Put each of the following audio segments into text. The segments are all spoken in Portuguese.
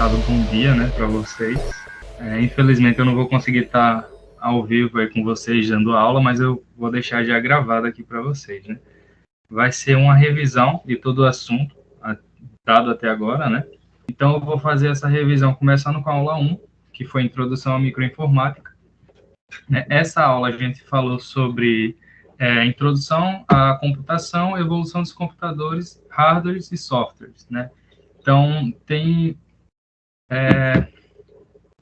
colocado bom dia, né, para vocês. Infelizmente eu não vou conseguir estar ao vivo aí com vocês dando aula, mas eu vou deixar já gravado aqui para vocês, né. Vai ser uma revisão de todo o assunto dado até agora, né. Então eu vou fazer essa revisão começando com a aula 1, que foi Introdução à Microinformática. Essa aula a gente falou sobre introdução à computação, evolução dos computadores, hardwares e softwares, né. Então, tem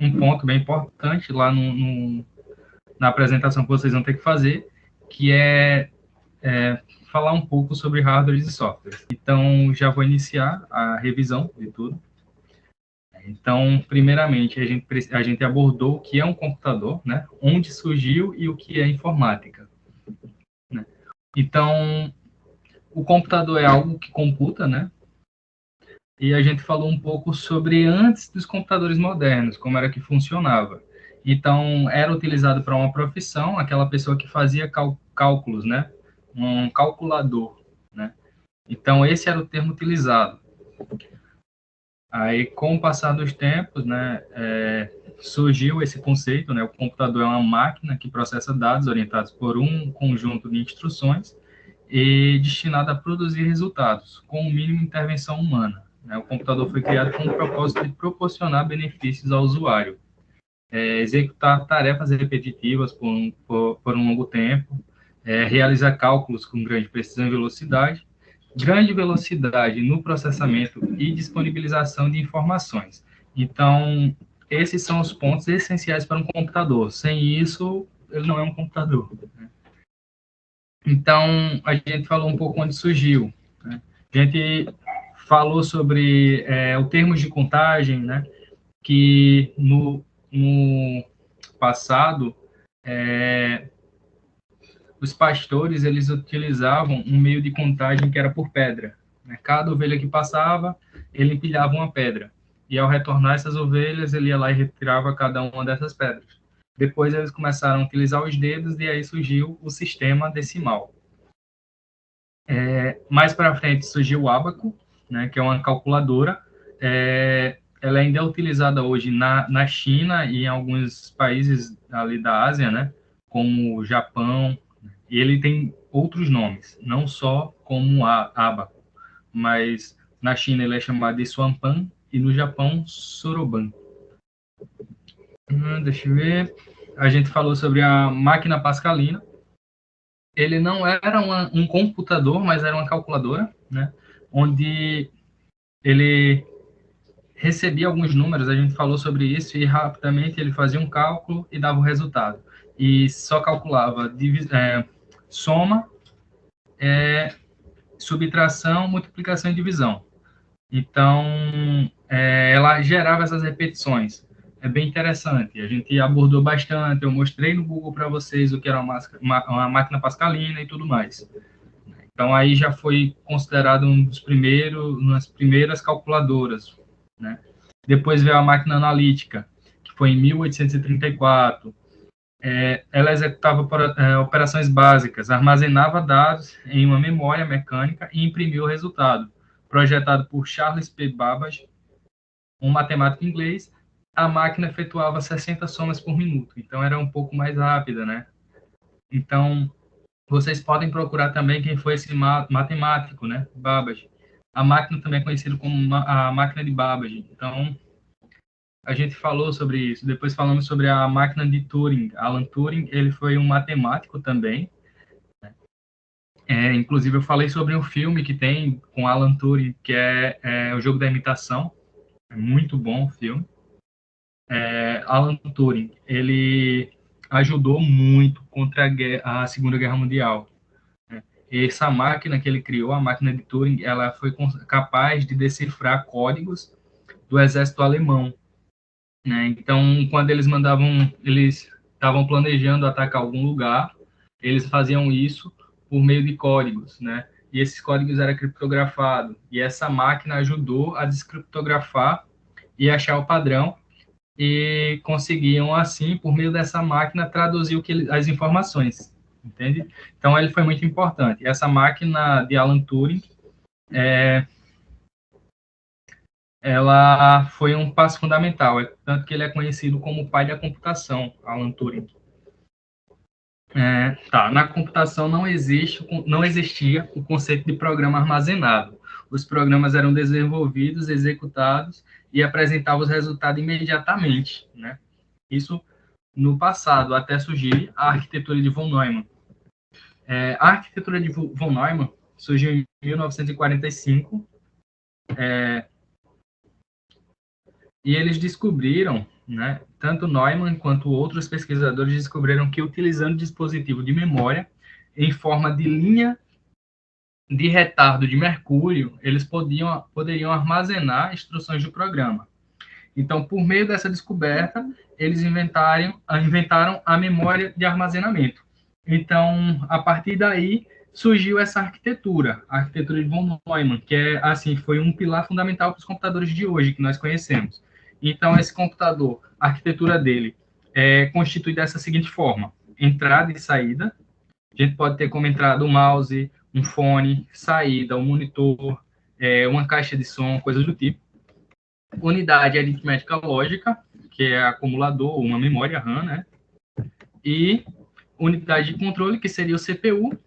um ponto bem importante lá na apresentação que vocês vão ter que fazer, que é falar um pouco sobre hardwares e softwares. Então, já vou iniciar a revisão de tudo. Então, primeiramente, a gente abordou o que é um computador, né? Onde surgiu e o que é informática, né? Então, o computador é algo que computa, né? E a gente falou um pouco sobre antes dos computadores modernos, como era que funcionava. Então, era utilizado para uma profissão, aquela pessoa que fazia cálculos, né? Um calculador, né? Então, esse era o termo utilizado. Aí, com o passar dos tempos, né, surgiu esse conceito, né? O computador é uma máquina que processa dados orientados por um conjunto de instruções e destinada a produzir resultados, com o mínimo de intervenção humana. O computador foi criado com o propósito de proporcionar benefícios ao usuário, executar tarefas repetitivas por um longo tempo, realizar cálculos com grande velocidade no processamento e disponibilização de informações. Então, esses são os pontos essenciais para um computador. Sem isso, ele não é um computador. Então, a gente falou um pouco onde surgiu, né? A gente falou sobre o termos de contagem, né? Que no passado, os pastores, eles utilizavam um meio de contagem que era por pedra, né? Cada ovelha que passava, ele empilhava uma pedra. E ao retornar essas ovelhas, ele ia lá e retirava cada uma dessas pedras. Depois eles começaram a utilizar os dedos e aí surgiu o sistema decimal. Mais para frente surgiu o ábaco, né, que é uma calculadora. Ela ainda é utilizada hoje na China e em alguns países ali da Ásia, né, como o Japão. E ele tem outros nomes, não só como ábaco, mas na China ele é chamado de Swanpan e no Japão Soroban. Deixa eu ver. A gente falou sobre a máquina pascalina. Ele não era um computador, mas era uma calculadora, né? Onde ele recebia alguns números, a gente falou sobre isso, e rapidamente ele fazia um cálculo e dava o resultado. E só calculava soma, subtração, multiplicação e divisão. Então, ela gerava essas repetições. É bem interessante. A gente abordou bastante, eu mostrei no Google para vocês o que era uma máquina pascalina e tudo mais. Então, aí já foi considerado uma das primeiras calculadoras, né? Depois veio a máquina analítica, que foi em 1834. Ela executava operações básicas, armazenava dados em uma memória mecânica e imprimia o resultado. Projetado por Charles P. Babbage, um matemático inglês, a máquina efetuava 60 somas por minuto, então era um pouco mais rápida, né? Então, vocês podem procurar também quem foi esse matemático, né? Babbage. A máquina também é conhecida como a máquina de Babbage. Então, a gente falou sobre isso. Depois falamos sobre a máquina de Turing. Alan Turing, ele foi um matemático também. Inclusive, eu falei sobre um filme que tem com Alan Turing, que é O Jogo da Imitação. É muito bom o filme. Alan Turing, ele ajudou muito contra a Segunda Guerra Mundial. Essa máquina que ele criou, a máquina de Turing, ela foi capaz de decifrar códigos do exército alemão, né? Então, quando eles estavam planejando atacar algum lugar, eles faziam isso por meio de códigos, né? E esses códigos eram criptografados. E essa máquina ajudou a descriptografar e achar o padrão e conseguiam, assim, por meio dessa máquina, traduzir as informações, entende? Então, ele foi muito importante. Essa máquina de Alan Turing ela foi um passo fundamental, tanto que ele é conhecido como o pai da computação, Alan Turing. Na computação não existia o conceito de programa armazenado. Os programas eram desenvolvidos, executados e apresentavam os resultados imediatamente, né? Isso no passado, até surgir a arquitetura de von Neumann. A arquitetura de von Neumann surgiu em 1945, e eles descobriram, né, tanto Neumann quanto outros pesquisadores descobriram que utilizando dispositivo de memória em forma de linha de retardo de mercúrio, eles poderiam armazenar instruções do programa. Então, por meio dessa descoberta, eles inventaram a memória de armazenamento. Então, a partir daí, surgiu essa arquitetura, a arquitetura de von Neumann, que assim, foi um pilar fundamental para os computadores de hoje, que nós conhecemos. Então, esse computador, a arquitetura dele é constituída dessa seguinte forma: entrada e saída. A gente pode ter como entrada um mouse, um fone, saída, um monitor, uma caixa de som, coisas do tipo. Unidade aritmética lógica, que é acumulador, uma memória RAM, né? E unidade de controle, que seria o CPU,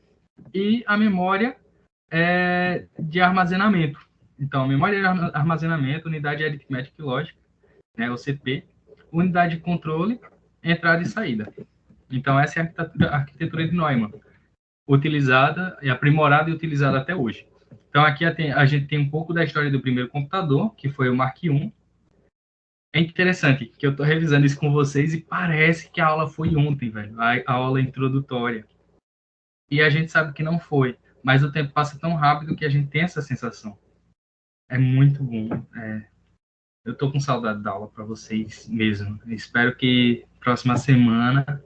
e a memória de armazenamento. Então, memória de armazenamento, unidade aritmética e lógica, né, o CP, unidade de controle, entrada e saída. Então, essa é a arquitetura de Neumann, utilizada, aprimorada e utilizada até hoje. Então, aqui a gente tem um pouco da história do primeiro computador, que foi o Mark I. É interessante que eu estou revisando isso com vocês e parece que a aula foi ontem, velho, a aula introdutória. E a gente sabe que não foi, mas o tempo passa tão rápido que a gente tem essa sensação. É muito bom. Eu estou com saudade da aula para vocês mesmo. Espero que próxima semana,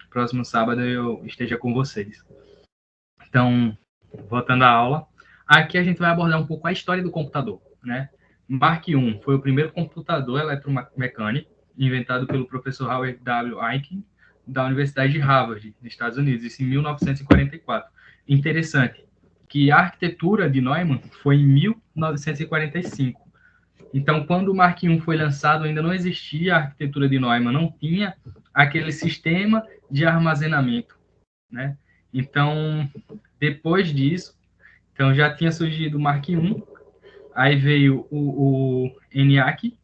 próximo sábado, eu esteja com vocês. Então, voltando à aula, aqui a gente vai abordar um pouco a história do computador, né? Mark I foi o primeiro computador eletromecânico inventado pelo professor Howard W. Aiken, da Universidade de Harvard, nos Estados Unidos, isso em 1944. Interessante que a arquitetura de Neumann foi em 1945. Então, quando o Mark I foi lançado, ainda não existia a arquitetura de Neumann, não tinha aquele sistema de armazenamento, né? Então, depois disso, então já tinha surgido o Mark I, aí veio o ENIAC.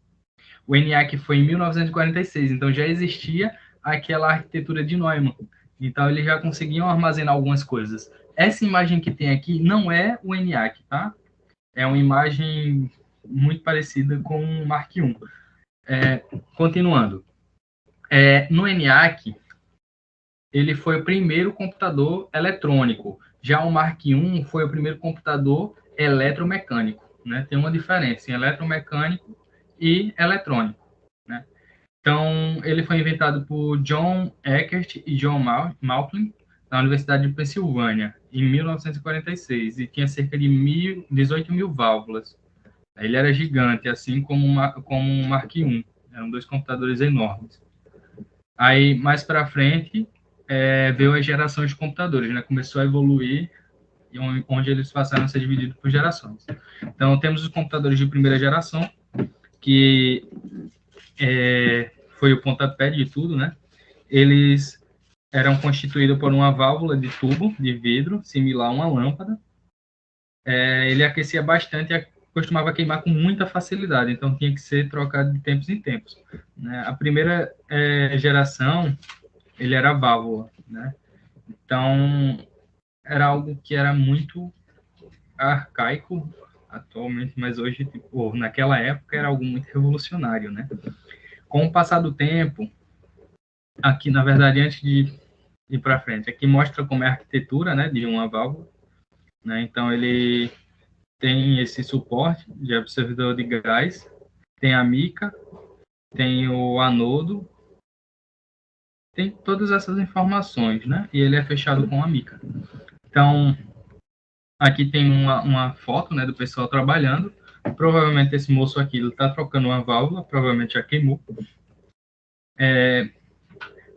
O ENIAC foi em 1946, então já existia aquela arquitetura de Neumann. Então, eles já conseguiam armazenar algumas coisas. Essa imagem que tem aqui não é o ENIAC, tá? É uma imagem muito parecida com o Mark I. Continuando. No ENIAC, ele foi o primeiro computador eletrônico. Já o Mark I foi o primeiro computador eletromecânico, né? Tem uma diferença em eletromecânico e eletrônico, né? Então, ele foi inventado por John Eckert e John Malkin, na Universidade de Pensilvânia, em 1946, e tinha cerca de 18 mil válvulas. Ele era gigante, assim como o Mark I. Eram dois computadores enormes. Aí, mais para frente, veio as gerações de computadores, né? Começou a evoluir, onde eles passaram a ser divididos por gerações. Então, temos os computadores de primeira geração, que foi o pontapé de tudo, né? Eles eram constituídos por uma válvula de tubo de vidro, similar a uma lâmpada. Ele aquecia bastante e costumava queimar com muita facilidade, então tinha que ser trocado de tempos em tempos, né? A primeira geração, ele era válvula, né? Então, era algo que era muito arcaico atualmente, mas hoje, tipo, naquela época, era algo muito revolucionário, né? Com o passar do tempo, aqui, na verdade, antes de ir para frente, aqui mostra como é a arquitetura, né, de uma válvula, né? Então, ele tem esse suporte de absorvedor de gás, tem a mica, tem o anodo, tem todas essas informações, né? E ele é fechado com a mica. Então, aqui tem uma foto, né, do pessoal trabalhando. Provavelmente esse moço aqui está trocando uma válvula, provavelmente já queimou.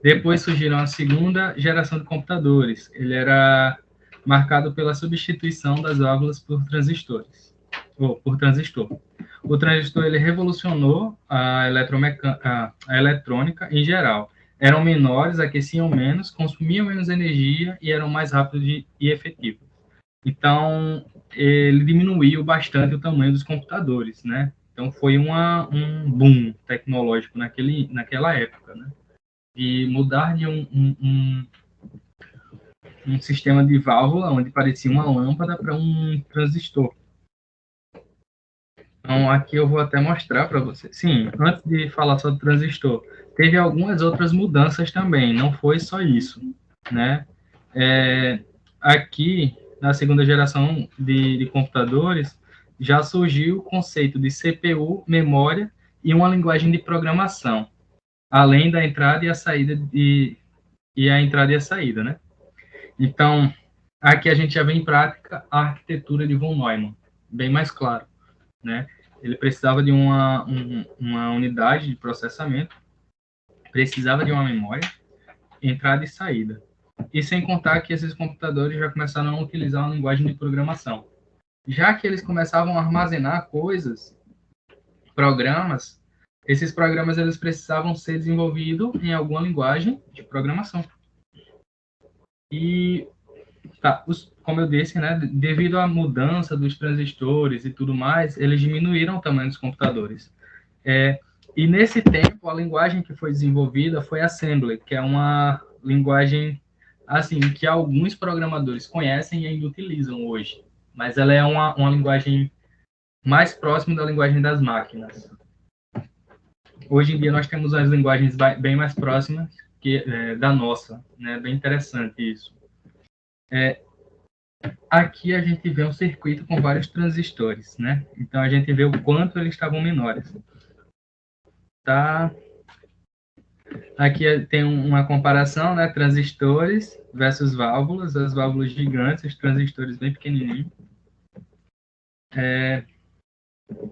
Depois surgiram a segunda geração de computadores. Ele era marcado pela substituição das válvulas por transistores, ou por transistor. o transistor ele revolucionou a eletrônica em geral. Eram menores, aqueciam menos, consumiam menos energia e eram mais rápidos e efetivos. Então, ele diminuiu bastante o tamanho dos computadores, né? Então, foi um boom tecnológico naquela época, né? E mudar de um sistema de válvula, onde parecia uma lâmpada, para um transistor. Então, aqui eu vou até mostrar para você. Sim, antes de falar sobre transistor, teve algumas outras mudanças também, não foi só isso, né? Aqui, na segunda geração de computadores, já surgiu o conceito de CPU, memória e uma linguagem de programação, além da entrada e a saída e a entrada e a saída, né? Então, aqui a gente já vê em prática a arquitetura de von Neumann, bem mais claro, né? Ele precisava de uma unidade de processamento, precisava de uma memória, entrada e saída. E sem contar que esses computadores já começaram a utilizar uma linguagem de programação. Já que eles começavam a armazenar coisas, programas, esses programas eles precisavam ser desenvolvidos em alguma linguagem de programação. E tá, como eu disse, né, devido à mudança dos transistores e tudo mais, eles diminuíram o tamanho dos computadores. E nesse tempo, a linguagem que foi desenvolvida foi Assembly, que é uma linguagem assim que alguns programadores conhecem e ainda utilizam hoje. Mas ela é uma linguagem mais próxima da linguagem das máquinas. Hoje em dia nós temos as linguagens bem mais próximas da nossa, né? Bem interessante isso. Aqui a gente vê um circuito com vários transistores, né? Então a gente vê o quanto eles estavam menores. Tá? Aqui tem uma comparação, né? Transistores versus válvulas, as válvulas gigantes, os transistores bem pequenininhos.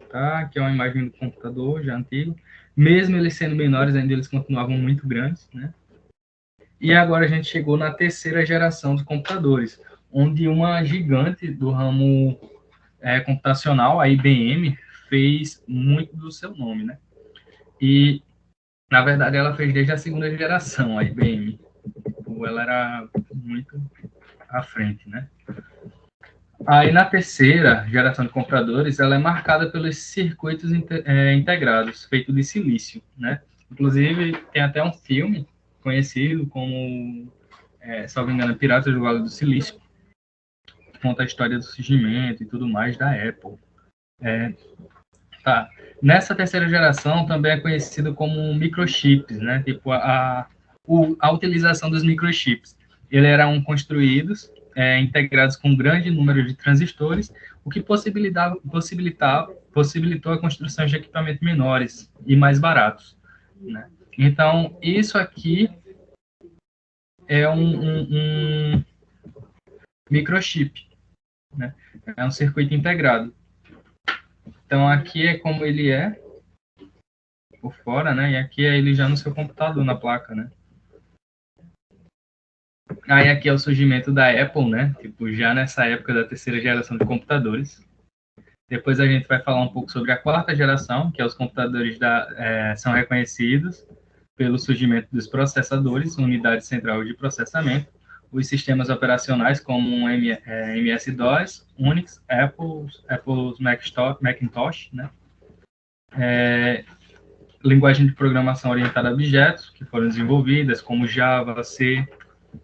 Tá? Aqui é uma imagem do computador já antigo. Mesmo eles sendo menores, ainda eles continuavam muito grandes, né? E agora a gente chegou na terceira geração de computadores, onde uma gigante do ramo computacional, a IBM, fez muito do seu nome, né? E, na verdade, ela fez desde a segunda geração, a IBM. Ela era muito à frente, né? Aí, na terceira geração de computadores, ela é marcada pelos circuitos integrados, feito de silício, né? Inclusive, tem até um filme conhecido como, se não me engano, Piratas do Vale do Silício, que conta a história do surgimento e tudo mais da Apple. Tá. Nessa terceira geração também é conhecido como microchips, né? Tipo a utilização dos microchips. Eles eram construídos, integrados com um grande número de transistores, o que possibilitou a construção de equipamentos menores e mais baratos, né? Então, isso aqui é um microchip, né? É um circuito integrado. Então, aqui é como ele é por fora, né? E aqui é ele já no seu computador, na placa, né? Aí aqui é o surgimento da Apple, né? Tipo, já nessa época da terceira geração de computadores. Depois a gente vai falar um pouco sobre a quarta geração, que é os computadores são reconhecidos pelo surgimento dos processadores, unidade central de processamento, os sistemas operacionais como MS-DOS, Unix, Apple's Macintosh, né? Linguagem de programação orientada a objetos, que foram desenvolvidas, como Java, C.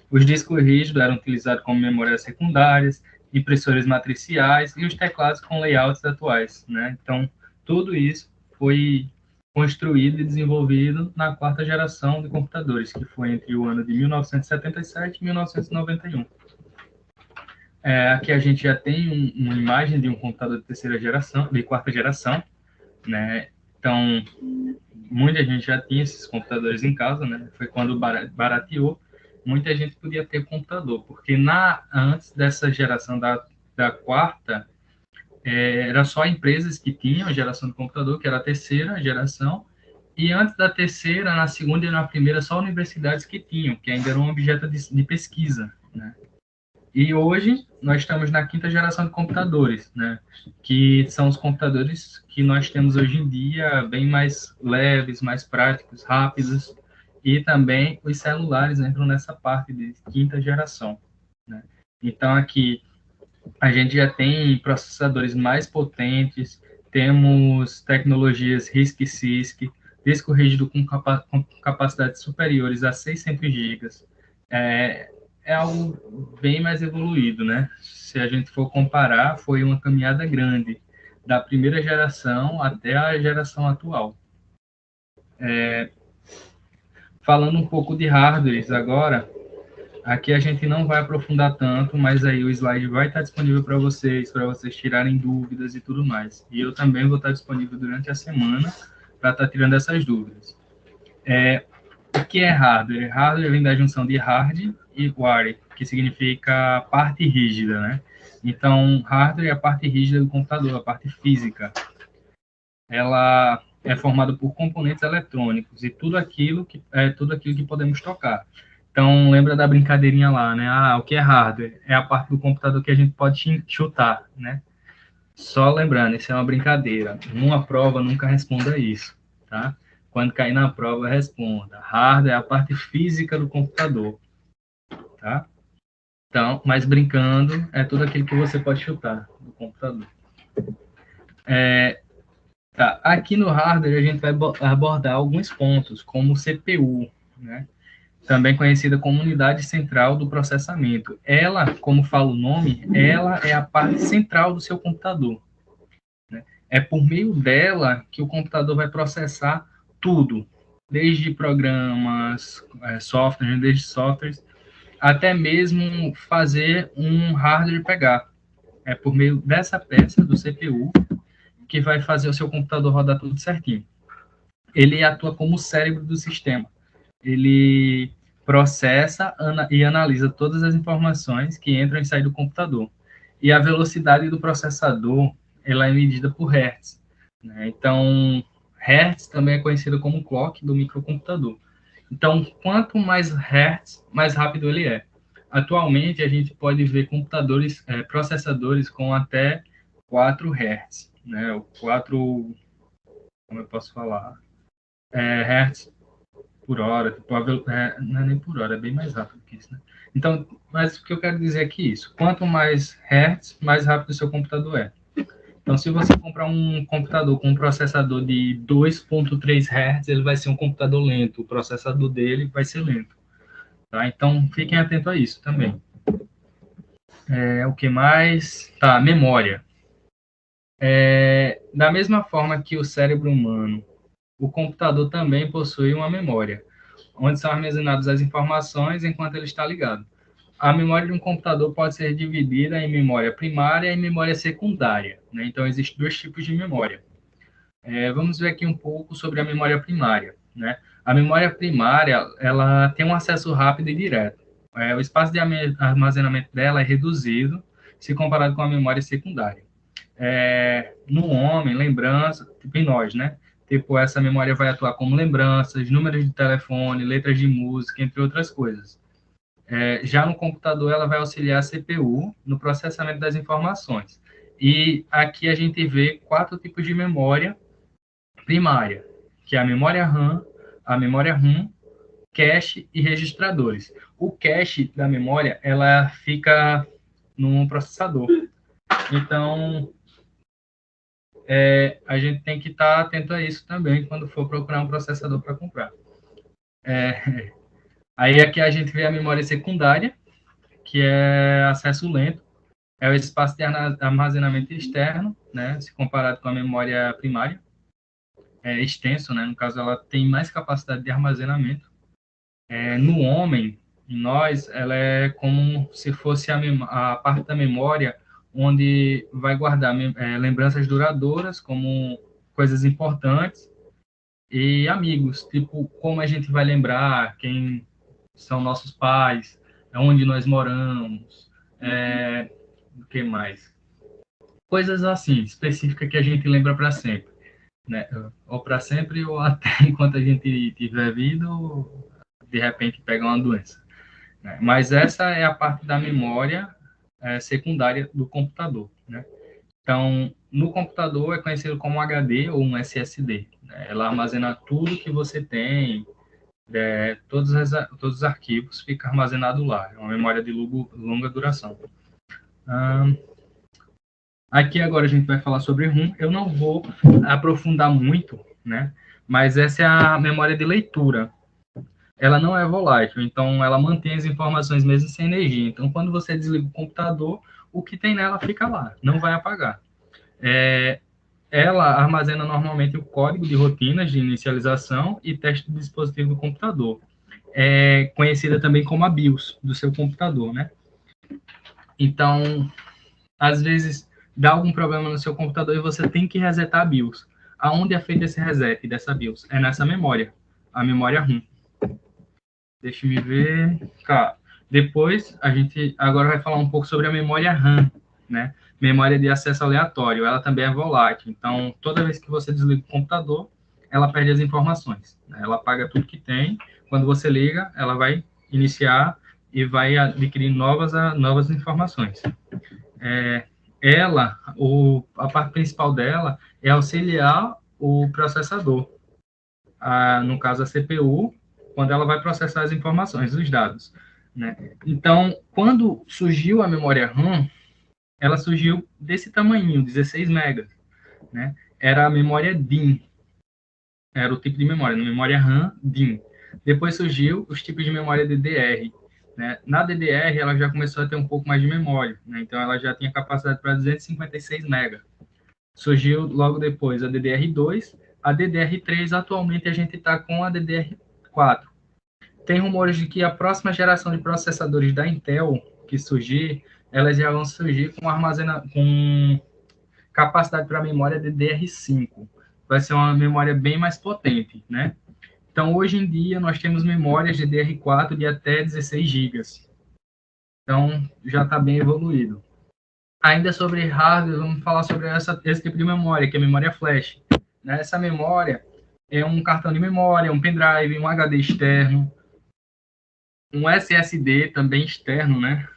Os discos rígidos eram utilizados como memórias secundárias, impressores matriciais e os teclados com layouts atuais, né? Então, tudo isso foi construído e desenvolvido na quarta geração de computadores, que foi entre o ano de 1977 e 1991. Aqui a gente já tem uma imagem de um computador de terceira geração, de quarta geração, né? Então, muita gente já tinha esses computadores em casa, né? Foi quando barateou, muita gente podia ter computador, porque antes dessa geração da quarta, era só empresas que tinham a geração de computador, que era a terceira geração, e antes da terceira, na segunda e na primeira, só universidades que tinham, que ainda era um objeto de pesquisa, né? E hoje nós estamos na quinta geração de computadores, né? Que são os computadores que nós temos hoje em dia, bem mais leves, mais práticos, rápidos, e também os celulares entram nessa parte de quinta geração, né? Então aqui a gente já tem processadores mais potentes, temos tecnologias RISC-CISC, disco rígido com capacidades superiores a 600 gigas. É algo bem mais evoluído, né? Se a gente for comparar, foi uma caminhada grande, da primeira geração até a geração atual. Falando um pouco de hardwares agora, aqui a gente não vai aprofundar tanto, mas aí o slide vai estar disponível para vocês tirarem dúvidas e tudo mais. E eu também vou estar disponível durante a semana para estar tirando essas dúvidas. O que é hardware? Hardware vem da junção de hard e ware, que significa parte rígida, né? Então, hardware é a parte rígida do computador, a parte física. Ela é formada por componentes eletrônicos e tudo aquilo que podemos tocar. Então, lembra da brincadeirinha lá, né? Ah, o que é hardware? É a parte do computador que a gente pode chutar, né? Só lembrando, isso é uma brincadeira. Numa prova, nunca responda isso, tá? Quando cair na prova, responda. Hardware é a parte física do computador, tá? Então, mas brincando, é tudo aquilo que você pode chutar do computador. Tá, aqui no hardware a gente vai abordar alguns pontos, como o CPU, né? Também conhecida como unidade central do processamento. Ela, como fala o nome, ela é a parte central do seu computador, né? É por meio dela que o computador vai processar tudo, desde programas, desde softwares, até mesmo fazer um hardware pegar. É por meio dessa peça do CPU que vai fazer o seu computador rodar tudo certinho. Ele atua como o cérebro do sistema. Ele processa e analisa todas as informações que entram e saem do computador. E a velocidade do processador ela é medida por hertz, né? Então, hertz também é conhecido como clock do microcomputador. Então, quanto mais hertz, mais rápido ele é. Atualmente, a gente pode ver processadores com até 4 hertz, né? O 4, como eu posso falar? Hertz por hora, tipo, não é nem por hora, é bem mais rápido que isso, né? Então, mas o que eu quero dizer aqui é isso, quanto mais hertz, mais rápido o seu computador é. Então, se você comprar um computador com um processador de 2.3 Hz, ele vai ser um computador lento, o processador dele vai ser lento, tá? Então, fiquem atentos a isso também. O que mais? Tá, memória. Da mesma forma que o cérebro humano, o computador também possui uma memória, onde são armazenadas as informações enquanto ele está ligado. A memória de um computador pode ser dividida em memória primária e memória secundária, né? Então, existem dois tipos de memória. Vamos ver aqui um pouco sobre a memória primária, né? A memória primária, ela tem um acesso rápido e direto. O espaço de armazenamento dela é reduzido se comparado com a memória secundária. No homem, lembrança, tipo em nós, né? Tipo, essa memória vai atuar como lembranças, números de telefone, letras de música, entre outras coisas. Já no computador, ela vai auxiliar a CPU no processamento das informações. E aqui a gente vê 4 tipos de memória primária, que é a memória RAM, a memória ROM, cache e registradores. O cache da memória, ela fica no processador. Então, a gente tem que estar atento a isso também quando for procurar um processador para comprar. Aí aqui a gente vê a memória secundária, que é acesso lento, é o espaço de armazenamento externo, né, se comparado com a memória primária, é extenso, né, no caso ela tem mais capacidade de armazenamento. No homem, em nós, ela é como se fosse a parte da memória onde vai guardar lembranças duradouras, como coisas importantes, e amigos, tipo, como a gente vai lembrar quem são nossos pais, onde nós moramos, o que mais? Coisas assim, específicas que a gente lembra para sempre, né? Ou para sempre, ou até enquanto a gente tiver vida, ou de repente pegar uma doença, né? Mas essa é a parte da memória secundária do computador, né? Então, no computador é conhecido como um HD ou um SSD, né? Ela armazena tudo que você tem, todos os arquivos fica armazenado lá. É uma memória de longa duração. Aqui agora a gente vai falar sobre ROM. Eu não vou aprofundar muito, né? Mas essa é a memória de leitura. Ela não é volátil, então ela mantém as informações mesmo sem energia. Então, quando você desliga o computador, o que tem nela fica lá, não vai apagar. Ela armazena normalmente o código de rotinas de inicialização e teste do dispositivo do computador. É conhecida também como a BIOS do seu computador, né? Então, às vezes, dá algum problema no seu computador e você tem que resetar a BIOS. Aonde é feito esse reset dessa BIOS? É nessa memória, a memória ROM. Deixa eu ver. Tá. Depois, a gente agora vai falar um pouco sobre a memória RAM, né? Memória de acesso aleatório. Ela também é volátil. Então, toda vez que você desliga o computador, ela perde as informações, né? Ela apaga tudo que tem. Quando você liga, ela vai iniciar e vai adquirir novas informações. A parte principal dela é auxiliar o processador, no caso a CPU, quando ela vai processar as informações, os dados, né? Então, quando surgiu a memória RAM, ela surgiu desse tamanho, 16 megas, né? Era a memória DIMM, era o tipo de memória, memória RAM DIMM. Depois surgiu os tipos de memória DDR, né? Na DDR, ela já começou a ter um pouco mais de memória, né? Então, ela já tinha capacidade para 256 MB. Surgiu logo depois a DDR2, a DDR3, atualmente a gente está com a DDR4. Tem rumores de que a próxima geração de processadores da Intel que surgir, elas já vão surgir com capacidade para memória DDR5. Vai ser uma memória bem mais potente, né? Então, hoje em dia, nós temos memórias DDR4 de até 16 GB. Então, já está bem evoluído. Ainda sobre hardware, vamos falar sobre esse tipo de memória, que é a memória flash. Né? Essa memória é um cartão de memória, um pendrive, um HD externo, um SSD também externo, né?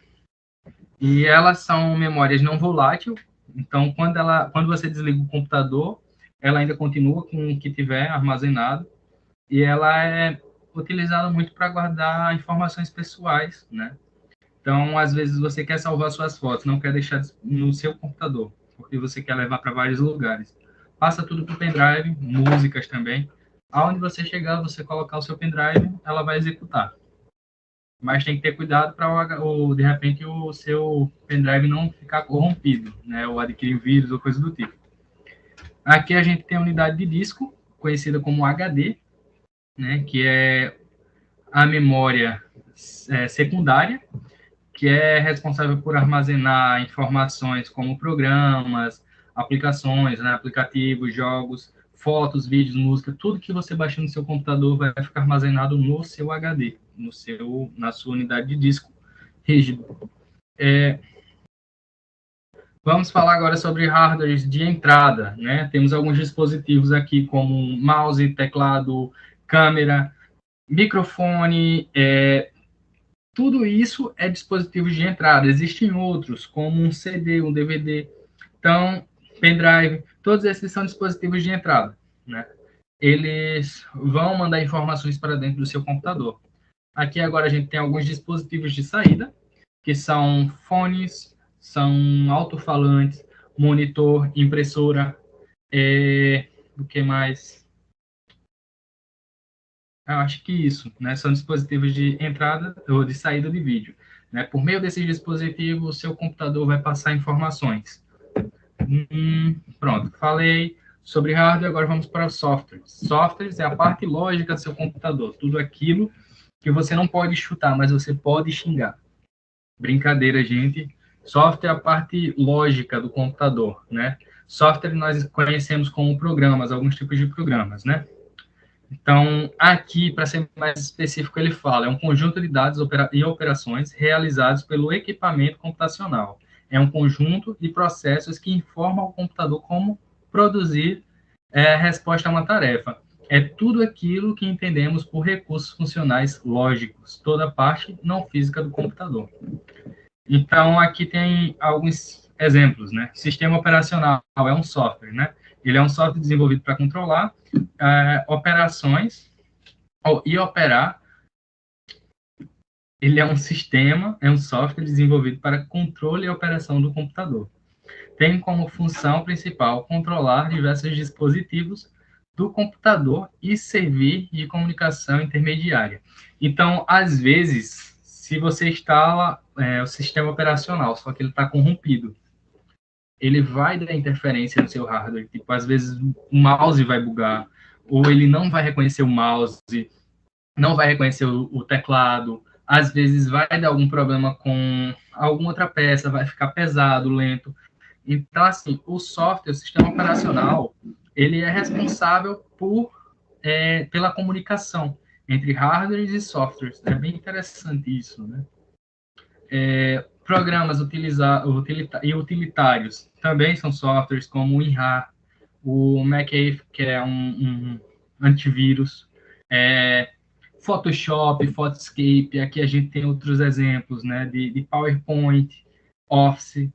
E elas são memórias não voláteis, então quando você desliga o computador, ela ainda continua com o que tiver armazenado, e ela é utilizada muito para guardar informações pessoais, né? Então, às vezes você quer salvar suas fotos, não quer deixar no seu computador, porque você quer levar para vários lugares. Passa tudo para o pendrive, músicas também. Aonde você chegar, você colocar o seu pendrive, ela vai executar. Mas tem que ter cuidado para de repente o seu pendrive não ficar corrompido, né, ou adquirir vírus ou coisa do tipo. Aqui a gente tem a unidade de disco, conhecida como HD, né, que é a memória secundária, que é responsável por armazenar informações como programas, aplicações, né, aplicativos, jogos, fotos, vídeos, música, tudo que você baixar no seu computador vai ficar armazenado no seu HD, na sua unidade de disco rígido. Vamos falar agora sobre hardwares de entrada, né? Temos alguns dispositivos aqui como mouse, teclado, câmera, microfone, tudo isso é dispositivos de entrada. Existem outros, como um CD, um DVD, então, pendrive, todos esses são dispositivos de entrada, né? Eles vão mandar informações para dentro do seu computador. Aqui agora a gente tem alguns dispositivos de saída, que são fones, são alto-falantes, monitor, impressora, o que mais? Eu acho que isso, né? São dispositivos de entrada ou de saída de vídeo. Né? Por meio desses dispositivos, o seu computador vai passar informações. Pronto, falei sobre hardware, agora vamos para os softwares. Softwares é a parte lógica do seu computador, tudo aquilo que você não pode chutar, mas você pode xingar. Brincadeira, gente. Software é a parte lógica do computador, né? Software nós conhecemos como programas, alguns tipos de programas, né? Então, aqui, para ser mais específico, ele fala, é um conjunto de dados e operações realizados pelo equipamento computacional. É um conjunto de processos que informam ao computador como produzir resposta a uma tarefa. É tudo aquilo que entendemos por recursos funcionais lógicos, toda a parte não física do computador. Então, aqui tem alguns exemplos, né? Sistema operacional é um software, né? Ele é um software desenvolvido para controlar operações e operar. Ele é um sistema, é um software desenvolvido para controle e operação do computador. Tem como função principal controlar diversos dispositivos do computador e servir de comunicação intermediária. Então, às vezes, se você instala o sistema operacional, só que ele está corrompido, ele vai dar interferência no seu hardware. Tipo, às vezes o mouse vai bugar, ou ele não vai reconhecer o mouse, não vai reconhecer o teclado, às vezes vai dar algum problema com alguma outra peça, vai ficar pesado, lento. Então, assim, o software, o sistema operacional, ele é responsável pela comunicação entre hardwares e softwares. É bem interessante isso, né? Programas utilitários também são softwares, como o WinRAR, o McAfee, que é um antivírus, Photoshop, Photoscape, aqui a gente tem outros exemplos, né, de PowerPoint, Office,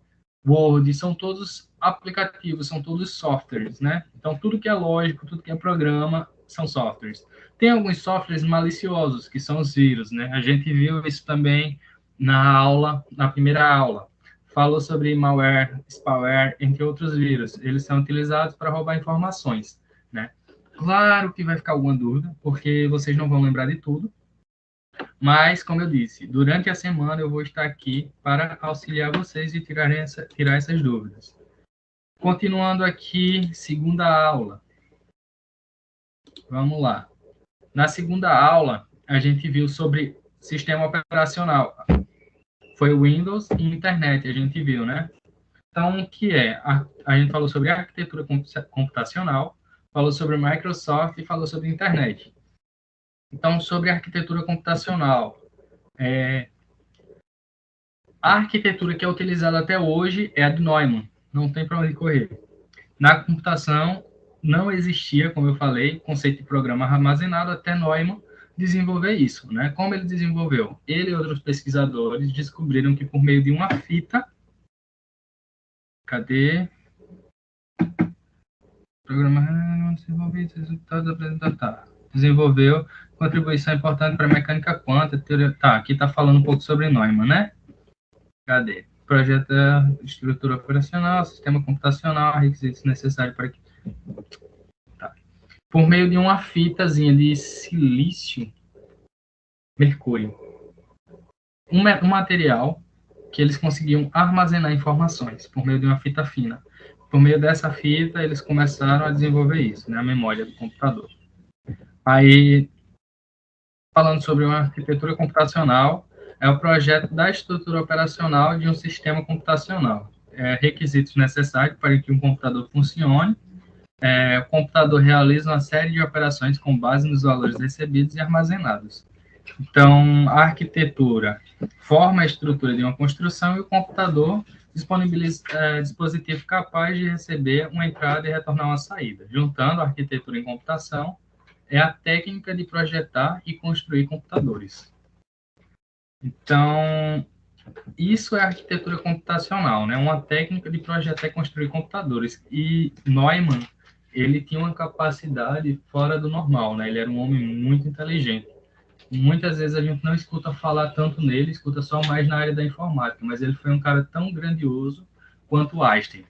Word, são todos aplicativos, são todos softwares, né? Então, tudo que é lógico, tudo que é programa, são softwares. Tem alguns softwares maliciosos, que são os vírus, né? A gente viu isso também na primeira aula. Falou sobre malware, spyware, entre outros vírus. Eles são utilizados para roubar informações, né? Claro que vai ficar alguma dúvida, porque vocês não vão lembrar de tudo, mas, como eu disse, durante a semana eu vou estar aqui para auxiliar vocês e tirar essas dúvidas. Continuando aqui, segunda aula. Vamos lá. Na segunda aula, a gente viu sobre sistema operacional. Foi Windows e internet, a gente viu, né? Então, o que é? A gente falou sobre arquitetura computacional, falou sobre Microsoft e falou sobre internet. Então, sobre arquitetura computacional, a arquitetura que é utilizada até hoje é a de Neumann, não tem para onde correr. Na computação, não existia, como eu falei, conceito de programa armazenado até Neumann desenvolver isso, né? Como ele desenvolveu? Ele e outros pesquisadores descobriram que por meio de uma fita, cadê? Programa desenvolvido, resultados apresentados, tá. Desenvolveu contribuição importante para a mecânica quântica, teoria, tá, aqui está falando um pouco sobre Neumann, né? Cadê? Projeto estrutura operacional, sistema computacional, requisitos necessários para que... Tá. Por meio de uma fitazinha de silício, mercúrio. Um material que eles conseguiam armazenar informações por meio de uma fita fina. Por meio dessa fita, eles começaram a desenvolver isso, né, a memória do computador. Aí, falando sobre uma arquitetura computacional, é o projeto da estrutura operacional de um sistema computacional. Requisitos necessários para que um computador funcione. O computador realiza uma série de operações com base nos valores recebidos e armazenados. Então, a arquitetura forma a estrutura de uma construção e o computador disponibiliza dispositivo capaz de receber uma entrada e retornar uma saída. Juntando a arquitetura em computação, é a técnica de projetar e construir computadores. Então, isso é arquitetura computacional, né? Uma técnica de projetar e construir computadores. E Neumann, ele tinha uma capacidade fora do normal, né? Ele era um homem muito inteligente. Muitas vezes a gente não escuta falar tanto nele, escuta só mais na área da informática, mas ele foi um cara tão grandioso quanto Einstein,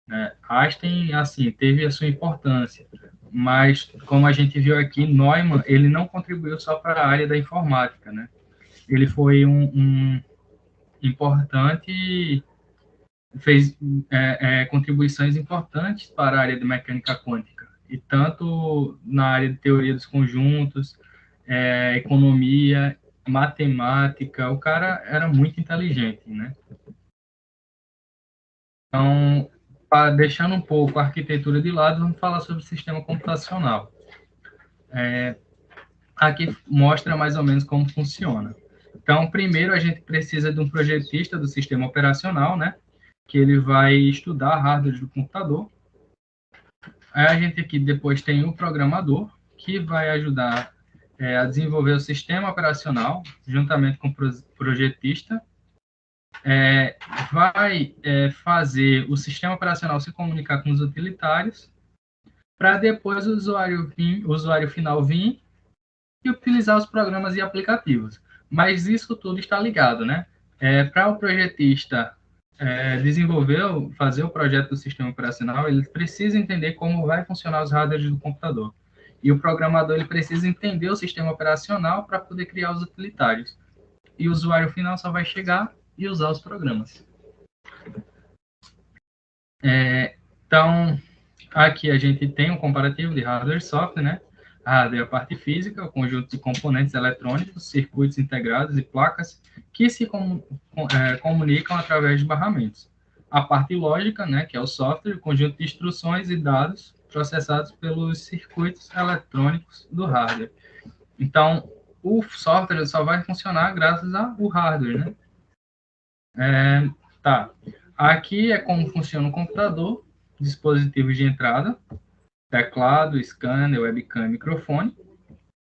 né? Einstein, assim, teve a sua importância, mas como a gente viu aqui, Neumann, ele não contribuiu só para a área da informática, né? Ele foi um importante, fez contribuições importantes para a área de mecânica quântica, e tanto na área de teoria dos conjuntos, economia, matemática, o cara era muito inteligente, né? Então, deixando um pouco a arquitetura de lado, vamos falar sobre o sistema computacional. Aqui mostra mais ou menos como funciona. Então, primeiro a gente precisa de um projetista do sistema operacional, né? Que ele vai estudar hardware do computador. Aí a gente aqui depois tem o programador, que vai ajudar a desenvolver o sistema operacional, juntamente com o projetista. vai fazer o sistema operacional se comunicar com os utilitários, para depois o usuário final vir e utilizar os programas e aplicativos. Mas isso tudo está ligado, né? Para o projetista desenvolver, fazer o projeto do sistema operacional, ele precisa entender como vai funcionar os hardwares do computador. E o programador ele precisa entender o sistema operacional para poder criar os utilitários. E o usuário final só vai chegar e usar os programas. Então, aqui a gente tem um comparativo de hardware e software, né? Hardware é a parte física, o conjunto de componentes eletrônicos, circuitos integrados e placas que se comunicam através de barramentos. A parte lógica, né, que é o software, o conjunto de instruções e dados processados pelos circuitos eletrônicos do hardware. Então, o software só vai funcionar graças ao hardware, né? Tá. Aqui é como funciona o computador, dispositivos de entrada, teclado, scanner, webcam, microfone.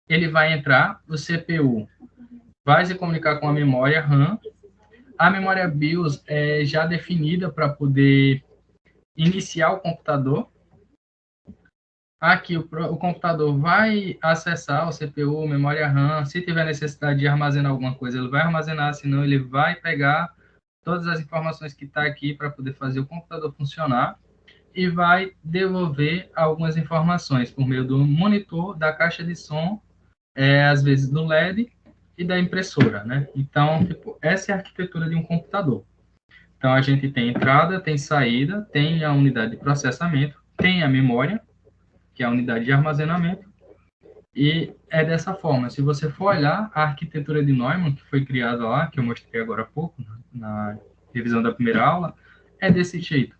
Ele vai entrar, o CPU vai se comunicar com a memória RAM. A memória BIOS é já definida para poder iniciar o computador. Aqui o computador vai acessar o CPU, memória RAM. Se tiver necessidade de armazenar alguma coisa, ele vai armazenar, senão ele vai pegar todas as informações que está aqui para poder fazer o computador funcionar e vai devolver algumas informações por meio do monitor, da caixa de som, às vezes do LED e da impressora, né? Então, tipo, essa é a arquitetura de um computador. Então, a gente tem entrada, tem saída, tem a unidade de processamento, tem a memória, que é a unidade de armazenamento, e é dessa forma. Se você for olhar a arquitetura de Neumann, que foi criada lá, que eu mostrei agora há pouco, na revisão da primeira aula, é desse jeito.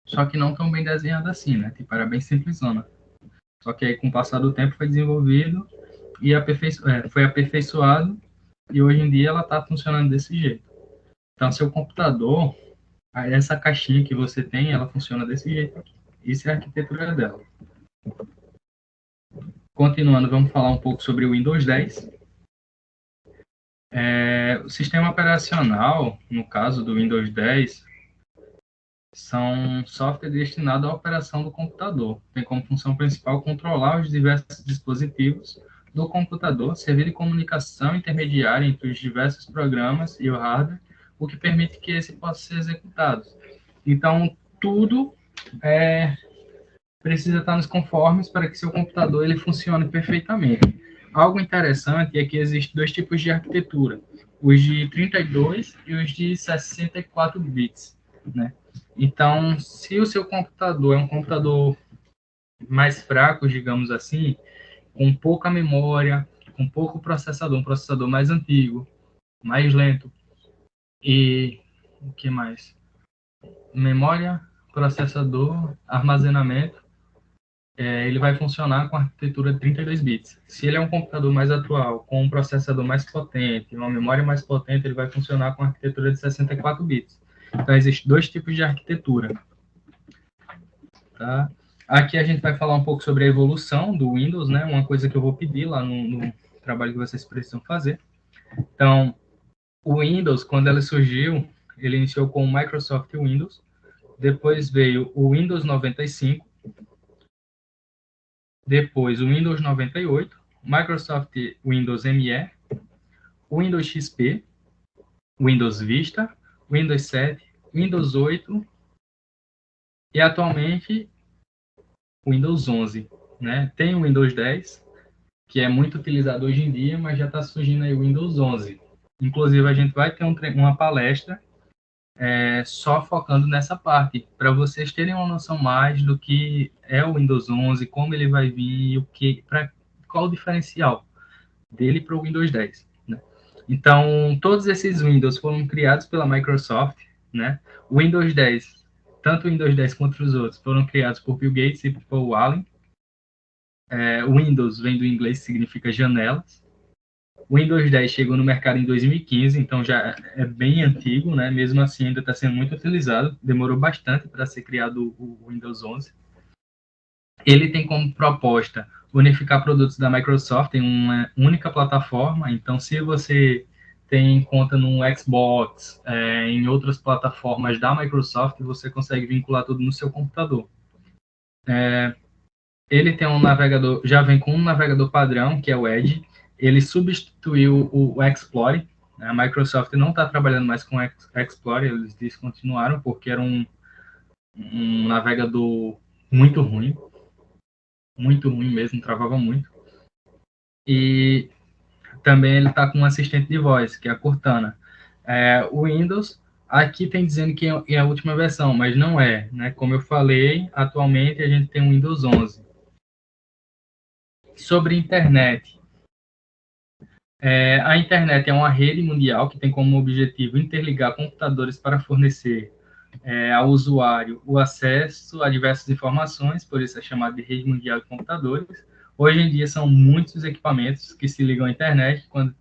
Só que não tão bem desenhada assim, né? Tipo, era bem simplesona. Só que aí, com o passar do tempo, foi desenvolvido e foi aperfeiçoado, e hoje em dia ela está funcionando desse jeito. Então, seu computador, essa caixinha que você tem, ela funciona desse jeito aqui. Isso é a arquitetura dela. Continuando, vamos falar um pouco sobre o Windows 10. O sistema operacional, no caso do Windows 10, são software destinado à operação do computador. Tem como função principal controlar os diversos dispositivos do computador, servir de comunicação intermediária entre os diversos programas e o hardware, o que permite que esse possa ser executado. Então, tudo precisa estar nos conformes para que seu computador ele funcione perfeitamente. Algo interessante é que existem dois tipos de arquitetura, os de 32 e os de 64 bits, né? Então, se o seu computador é um computador mais fraco, digamos assim, com pouca memória, com pouco processador, um processador mais antigo, mais lento, e o que mais? Memória, processador, armazenamento, ele vai funcionar com a arquitetura de 32 bits. Se ele é um computador mais atual, com um processador mais potente, uma memória mais potente, ele vai funcionar com a arquitetura de 64 bits. Então, existem dois tipos de arquitetura. Tá? Aqui a gente vai falar um pouco sobre a evolução do Windows, né? Uma coisa que eu vou pedir lá no trabalho que vocês precisam fazer. Então, o Windows, quando ele surgiu, ele iniciou com o Microsoft Windows, depois veio o Windows 95, depois o Windows 98, Microsoft Windows ME, Windows XP, Windows Vista, Windows 7, Windows 8 e atualmente Windows 11, né? Tem o Windows 10, que é muito utilizado hoje em dia, mas já está surgindo aí o Windows 11. Inclusive, a gente vai ter uma palestra só focando nessa parte, para vocês terem uma noção mais do que é o Windows 11, como ele vai vir, qual o diferencial dele para o Windows 10. Né? Então, todos esses Windows foram criados pela Microsoft, né? O Windows 10, tanto o Windows 10 quanto os outros, foram criados por Bill Gates e Paul Allen. Windows vem do inglês, significa janelas. O Windows 10 chegou no mercado em 2015, então já é bem antigo, né? Mesmo assim, ainda está sendo muito utilizado. Demorou bastante para ser criado o Windows 11. Ele tem como proposta unificar produtos da Microsoft em uma única plataforma. Então, se você tem conta no Xbox, em outras plataformas da Microsoft, você consegue vincular tudo no seu computador. Ele tem um navegador, já vem com um navegador padrão, que é o Edge. Ele substituiu o Explorer. A Microsoft não está trabalhando mais com o Explorer, eles descontinuaram porque era um navegador muito ruim mesmo, travava muito. E também ele está com um assistente de voz, que é a Cortana. O Windows, aqui tem dizendo que é a última versão, mas não é, né? Como eu falei, atualmente a gente tem o Windows 11. Sobre internet. A internet é uma rede mundial que tem como objetivo interligar computadores para fornecer ao usuário o acesso a diversas informações, por isso é chamada de rede mundial de computadores. Hoje em dia são muitos equipamentos que se ligam à internet. Quando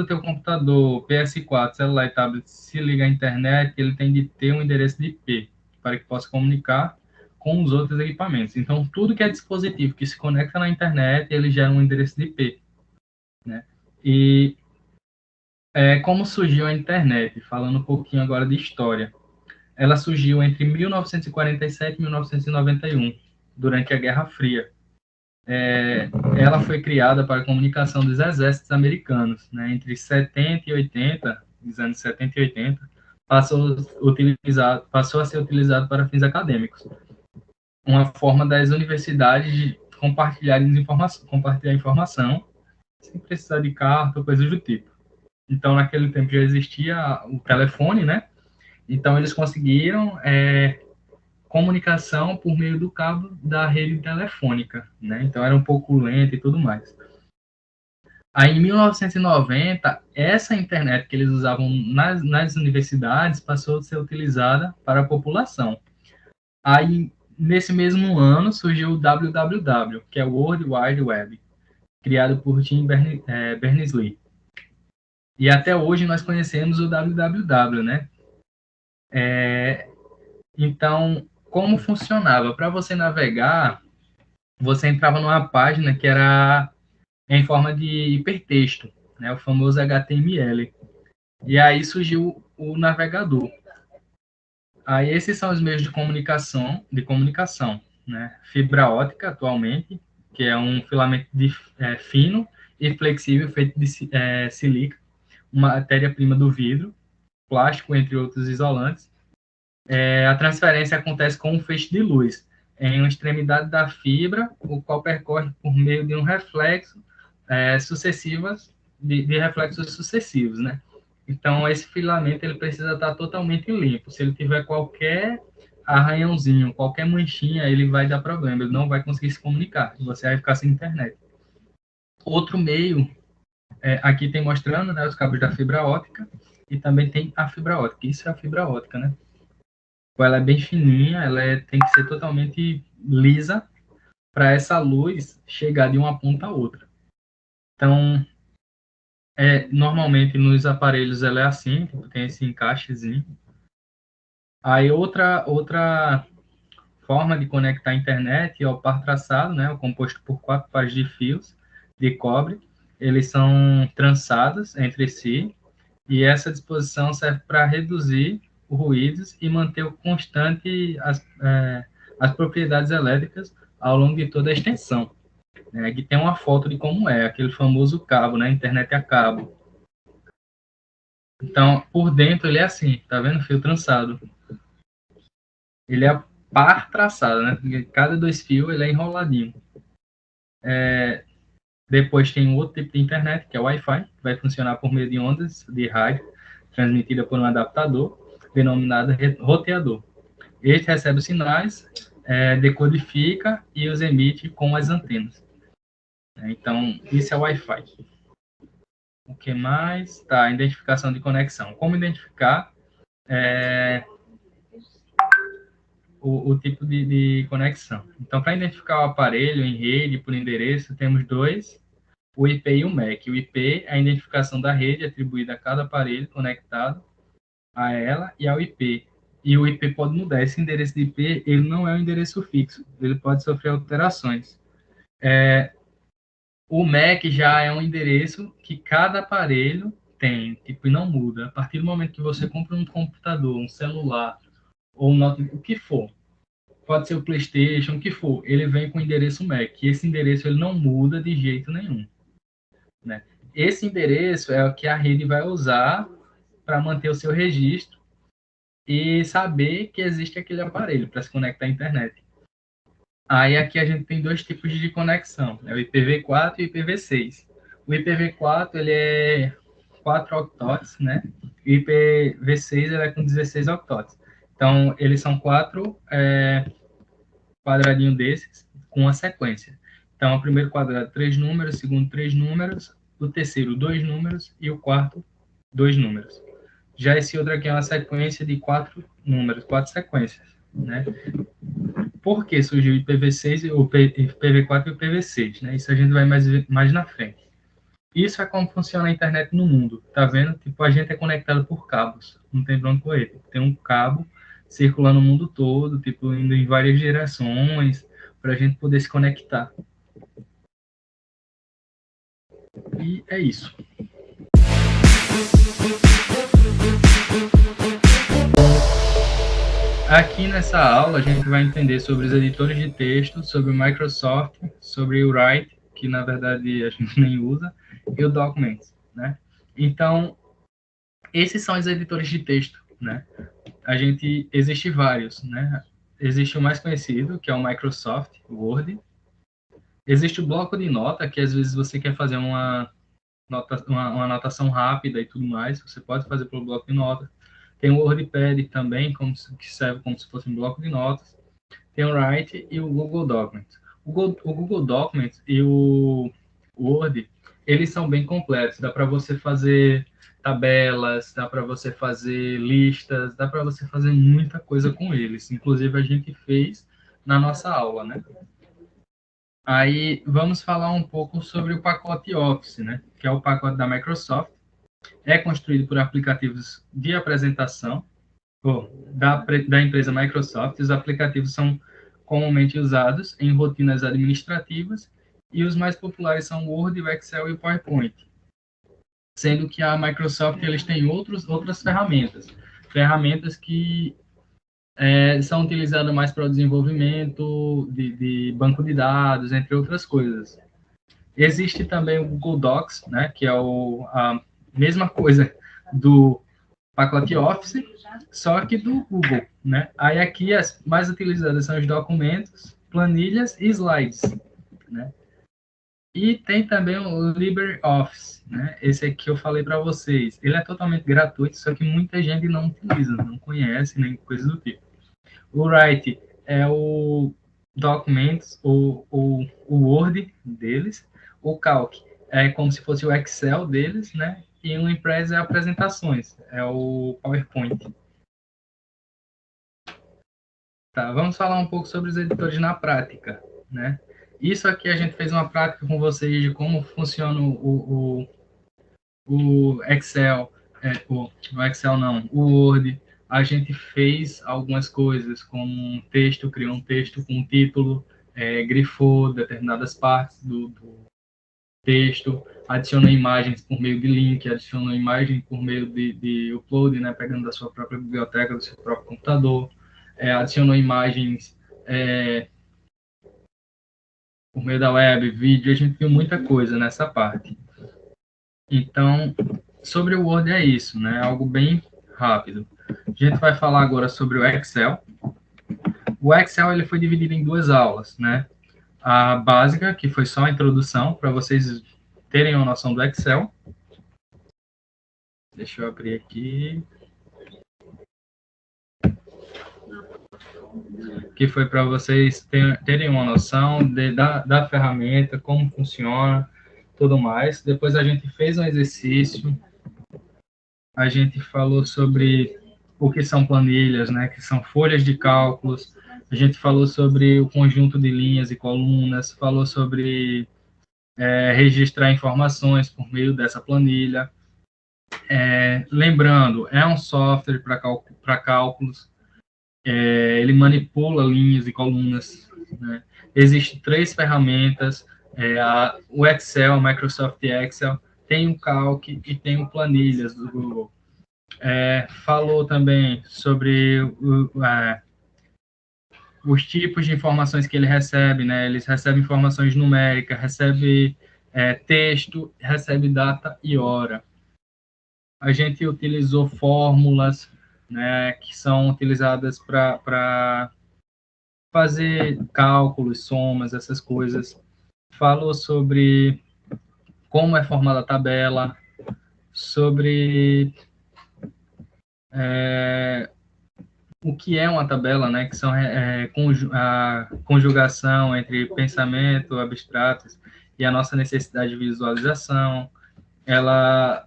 o teu computador, PS4, celular e tablet se liga à internet, ele tem de ter um endereço de IP para que possa comunicar com os outros equipamentos. Então, tudo que é dispositivo que se conecta na internet, ele gera um endereço de IP, né? E como surgiu a internet? Falando um pouquinho agora de história. Ela surgiu entre 1947 e 1991, durante a Guerra Fria. Ela foi criada para a comunicação dos exércitos americanos, né? Entre 70 e 80, nos anos 70 e 80, passou a ser utilizado para fins acadêmicos. Uma forma das universidades de compartilhar informação sem precisar de carta ou coisas do tipo. Então, naquele tempo já existia o telefone, né? Então, eles conseguiram comunicação por meio do cabo da rede telefônica, né? Então, era um pouco lento e tudo mais. Aí, em 1990, essa internet que eles usavam nas universidades passou a ser utilizada para a população. Aí, nesse mesmo ano, surgiu o WWW, que é o World Wide Web, criado por Tim Berners-Lee. E até hoje nós conhecemos o www, né? Então, como funcionava? Para você navegar, você entrava numa página que era em forma de hipertexto, né? O famoso HTML. E aí surgiu o navegador. Aí esses são os meios de comunicação, né? Fibra ótica, atualmente, que é um filamento fino e flexível feito de sílica, uma matéria-prima do vidro, plástico, entre outros isolantes. A transferência acontece com um feixe de luz em uma extremidade da fibra, o qual percorre por meio de um reflexo de reflexos sucessivos, né? Então, esse filamento ele precisa estar totalmente limpo. Se ele tiver qualquer arranhãozinho, qualquer manchinha, ele vai dar problema, ele não vai conseguir se comunicar, você vai ficar sem internet. Outro meio, aqui tem mostrando, né, os cabos da fibra ótica, e também tem a fibra ótica. Isso é a fibra ótica, né? Ela é bem fininha, tem que ser totalmente lisa para essa luz chegar de uma ponta a outra. Então, normalmente nos aparelhos ela é assim, tem esse encaixezinho. Aí outra forma de conectar a internet é o par traçado, né, composto por 4 pares de fios de cobre. Eles são trançados entre si e essa disposição serve para reduzir os ruídos e manter o constante as propriedades elétricas ao longo de toda a extensão. Aqui tem uma foto de como é, aquele famoso cabo, né? Internet a cabo. Então, por dentro ele é assim, tá vendo? Fio trançado. Ele é par traçado, né? Cada 2 fios ele é enroladinho. Depois tem um outro tipo de internet, que é o Wi-Fi, que vai funcionar por meio de ondas de rádio, transmitida por um adaptador, denominado roteador. Este recebe os sinais, decodifica e os emite com as antenas. Então, isso é o Wi-Fi. O que mais? Tá, identificação de conexão. Como identificar o tipo de conexão? Então, para identificar o aparelho em rede por endereço, temos dois, o IP e o MAC. O IP é a identificação da rede atribuída a cada aparelho conectado a ela e ao IP. E o IP pode mudar. Esse endereço de IP, ele não é um endereço fixo. Ele pode sofrer alterações. O MAC já é um endereço que cada aparelho tem, tipo, e não muda. A partir do momento que você compra um computador, um celular, ou um notebook, o que for, pode ser o PlayStation, o que for, ele vem com o endereço MAC. E esse endereço ele não muda de jeito nenhum, né? Esse endereço é o que a rede vai usar para manter o seu registro e saber que existe aquele aparelho para se conectar à internet. Aí aqui a gente tem dois tipos de conexão, né? O IPv4 e o IPv6. O IPv4 ele é 4 octotes, né? E o IPv6 ele é com 16 octotes. Então, eles são quatro quadradinhos desses com uma sequência. Então, o primeiro quadrado, três números, o segundo, três números, o terceiro, dois números e o quarto, dois números. Já esse outro aqui é uma sequência de quatro números, quatro sequências, né? Por que surgiu o IPv6, o IPv4 e o IPv6, né? Isso a gente vai mais na frente. Isso é como funciona a internet no mundo, tá vendo? Tipo, a gente é conectado por cabos, não tem pra onde correr. Tem um cabo circulando o mundo todo, tipo, indo em várias direções, para a gente poder se conectar. E é isso. Aqui nessa aula a gente vai entender sobre os editores de texto, sobre o Microsoft, sobre o Write, que na verdade a gente nem usa, e o Documents, né? Então, esses são os editores de texto, né? Existe vários, né? Existe o mais conhecido, que é o Microsoft Word. Existe o bloco de nota, que às vezes você quer fazer uma anotação rápida e tudo mais, você pode fazer pelo bloco de notas. Tem o WordPad também, que serve como se fosse um bloco de notas. Tem o Write e o Google Documents. O Google Documents e o Word, eles são bem completos. Dá para você fazer tabelas, dá para você fazer listas, dá para você fazer muita coisa com eles. Inclusive, a gente fez na nossa aula, né? Aí, vamos falar um pouco sobre o pacote Office, né? Que é o pacote da Microsoft. É construído por aplicativos de apresentação, da empresa Microsoft. Os aplicativos são comumente usados em rotinas administrativas e os mais populares são o Word, o Excel e o PowerPoint, sendo que a Microsoft eles têm outras ferramentas que são utilizadas mais para o desenvolvimento de banco de dados, entre outras coisas. Existe também o Google Docs, né, que é a mesma coisa do pacote Office, só que do Google, né? Aí aqui as mais utilizadas são os documentos, planilhas e slides, né? E tem também o LibreOffice, né? Esse aqui que eu falei para vocês. Ele é totalmente gratuito, só que muita gente não utiliza, não conhece, nem coisa do tipo. O Write é o Documents, o Word deles. O Calc é como se fosse o Excel deles, né? E o Impress é apresentações, é o PowerPoint. Tá, vamos falar um pouco sobre os editores na prática, né? Isso aqui a gente fez uma prática com vocês de como funciona o Excel, o Excel não, o Word. A gente fez algumas coisas, como um texto, criou um texto com um título, grifou determinadas partes do texto, adicionou imagens por meio de link, adicionou imagem por meio de upload, né, pegando da sua própria biblioteca, do seu próprio computador, adicionou imagens por meio da web, vídeo, a gente viu muita coisa nessa parte. Então, sobre o Word é isso, né? Algo bem rápido. A gente vai falar agora sobre o Excel. O Excel ele foi dividido em duas aulas, né? A básica, que foi só a introdução, para vocês terem uma noção do Excel. Deixa eu abrir aqui. Que foi para vocês terem uma noção da ferramenta, como funciona, tudo mais. Depois a gente fez um exercício, a gente falou sobre o que são planilhas, né, que são folhas de cálculos, a gente falou sobre o conjunto de linhas e colunas, falou sobre registrar informações por meio dessa planilha. Lembrando, é um software para cálculos, ele manipula linhas e colunas, né? Existem três ferramentas O Excel, o Microsoft Excel, tem o Calc e tem o Planilhas do Google. Falou também sobre os tipos de informações que ele recebe, né? Eles recebem informações numéricas, recebe texto, recebe data e hora. A gente utilizou fórmulas, né, que são utilizadas para fazer cálculos, somas, essas coisas. Falou sobre como é formada a tabela, sobre o que é uma tabela, né, que são a conjugação entre pensamento, abstratos e a nossa necessidade de visualização. Ela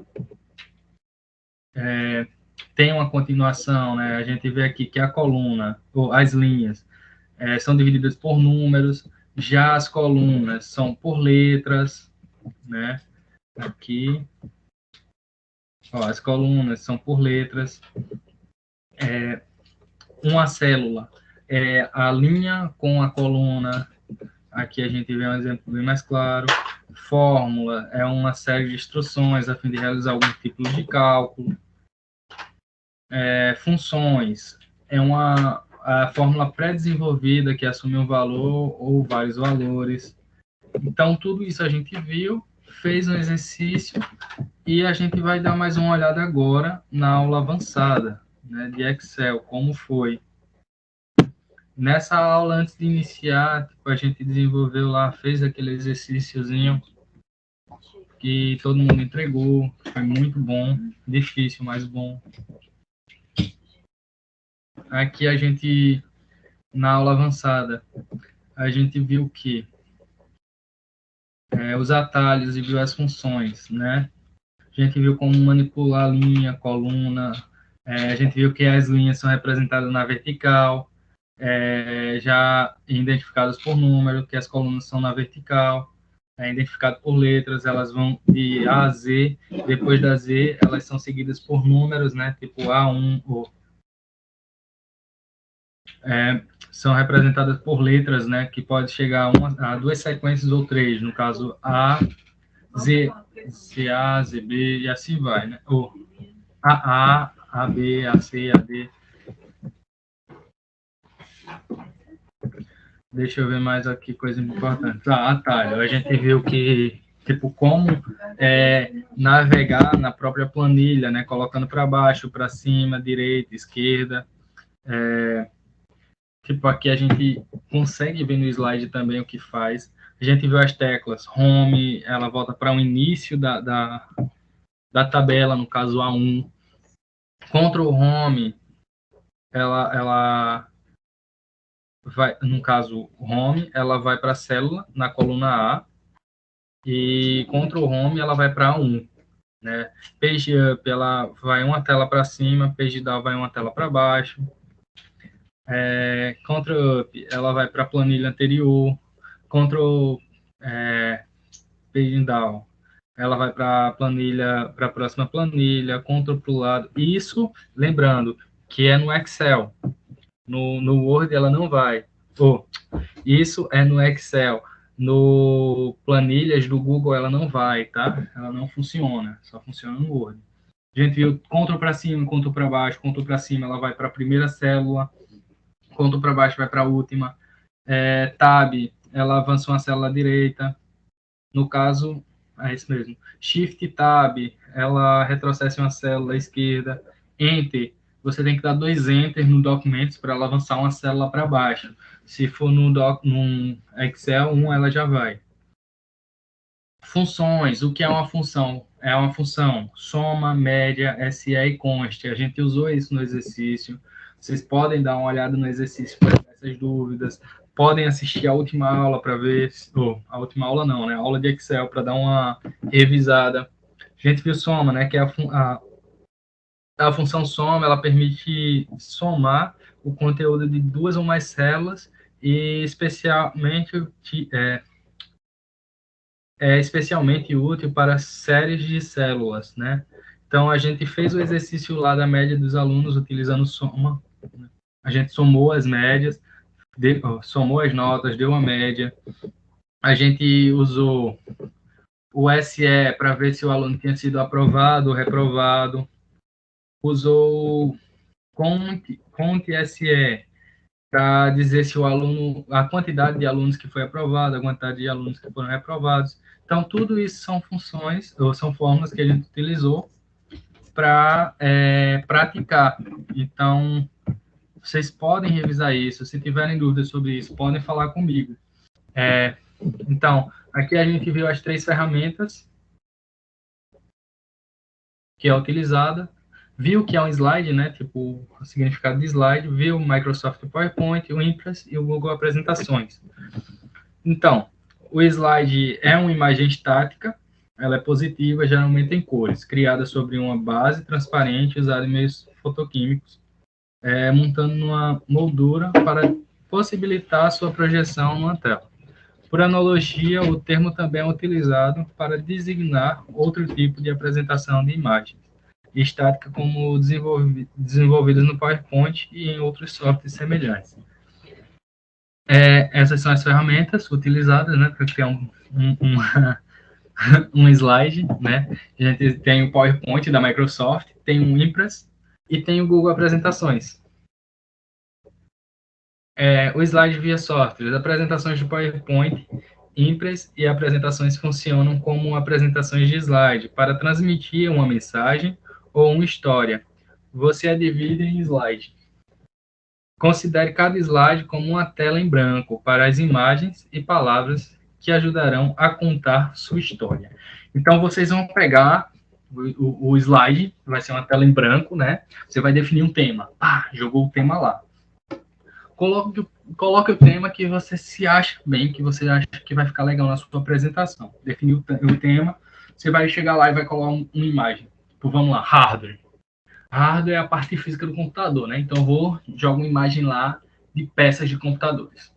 tem uma continuação, né? A gente vê aqui que a coluna, ou as linhas, são divididas por números, já as colunas são por letras, né? Aqui, ó, as colunas são por letras. Uma célula é a linha com a coluna. Aqui a gente vê um exemplo bem mais claro. Fórmula é uma série de instruções a fim de realizar algum tipo de cálculo. Funções é a fórmula pré-desenvolvida que assume um valor ou vários valores. Então, tudo isso a gente viu, fez um exercício e a gente vai dar mais uma olhada agora na aula avançada, né, de Excel, como foi. Nessa aula, antes de iniciar, a gente desenvolveu lá, fez aquele exercíciozinho que todo mundo entregou, foi muito bom, difícil, mas bom. Aqui a gente, na aula avançada, a gente viu que os atalhos e viu as funções, né? A gente viu como manipular a linha, coluna, a gente viu que as linhas são representadas na vertical, já identificadas por número, que as colunas são na vertical, identificado por letras, elas vão de A a Z, depois da Z, elas são seguidas por números, né? Tipo A1, ou são representadas por letras, né, que pode chegar a duas sequências ou três, no caso A, Z, ZA, ZB e assim vai, né? Ou AA, AB, AC, AD. Deixa eu ver mais aqui, coisa importante. Atalho. A gente viu que, tipo, como navegar na própria planilha, né? Colocando para baixo, para cima, direita, esquerda. Tipo, aqui a gente consegue ver no slide também o que faz. A gente viu as teclas Home, ela volta para o início da tabela, no caso A1. Ctrl Home, ela vai, no caso Home, ela vai para a célula na coluna A. E Ctrl Home, ela vai para A1. Né? Page Up, ela vai uma tela para cima, Page Down vai uma tela para baixo. Ctrl Up, ela vai para a planilha anterior. Ctrl Page Down, ela vai para a planilha, para a próxima planilha, Ctrl para o lado. Isso, lembrando, que é no Excel. No Word ela não vai. Isso é no Excel. No planilhas do Google ela não vai, tá? Ela não funciona, só funciona no Word. A gente viu Ctrl para cima, Ctrl para baixo, Ctrl para cima, ela vai para a primeira célula, Ctrl para baixo vai para a última. Tab, ela avança uma célula à direita. No caso, é isso mesmo. Shift Tab, ela retrocede uma célula à esquerda. Enter, você tem que dar 2 Enter no Documentos para ela avançar uma célula para baixo. Se for no Excel, ela já vai. Funções, o que é uma função? É uma função soma, média, SE e const. A gente usou isso no exercício. Vocês podem dar uma olhada no exercício para essas dúvidas. Podem assistir a última aula para ver... a última aula não, né? A aula de Excel para dar uma revisada. A gente viu soma, né? Que é a função soma, ela permite somar o conteúdo de duas ou mais células e especialmente especialmente útil para séries de células, né? Então, a gente fez o exercício lá da média dos alunos utilizando soma. A gente somou as médias, somou as notas, deu uma média. A gente usou o SE para ver se o aluno tinha sido aprovado ou reprovado. Usou Conte SE para dizer se o aluno, a quantidade de alunos que foi aprovado, a quantidade de alunos que foram reprovados. Então, tudo isso são funções, ou são fórmulas que a gente utilizou para praticar. Então, vocês podem revisar isso. Se tiverem dúvidas sobre isso, podem falar comigo. Então, aqui a gente viu as 3 ferramentas que é utilizada, viu que é um slide, né, tipo, o significado de slide, viu o Microsoft PowerPoint, o Impress e o Google Apresentações. Então, o slide é uma imagem estática, ela é positiva, geralmente em cores, criada sobre uma base transparente usada em meios fotoquímicos, montando numa moldura para possibilitar a sua projeção numa tela. Por analogia, o termo também é utilizado para designar outro tipo de apresentação de imagens estática como desenvolvidas no PowerPoint e em outros softwares semelhantes. Essas são as ferramentas utilizadas, né, para criar um slide, né? A gente tem o PowerPoint da Microsoft, tem o Impress e tem o Google Apresentações. O slide via software, as apresentações de PowerPoint, Impress e apresentações funcionam como apresentações de slide para transmitir uma mensagem ou uma história. Você a divide em slide. Considere cada slide como uma tela em branco para as imagens e palavras que ajudarão a contar sua história. Então, vocês vão pegar o slide, vai ser uma tela em branco, né? Você vai definir um tema. Jogou o tema lá. Coloque o tema que você se acha bem, que você acha que vai ficar legal na sua apresentação. Definiu o tema, você vai chegar lá e vai colocar uma imagem. Tipo, vamos lá, hardware. Hardware é a parte física do computador, né? Então, eu jogo uma imagem lá de peças de computadores.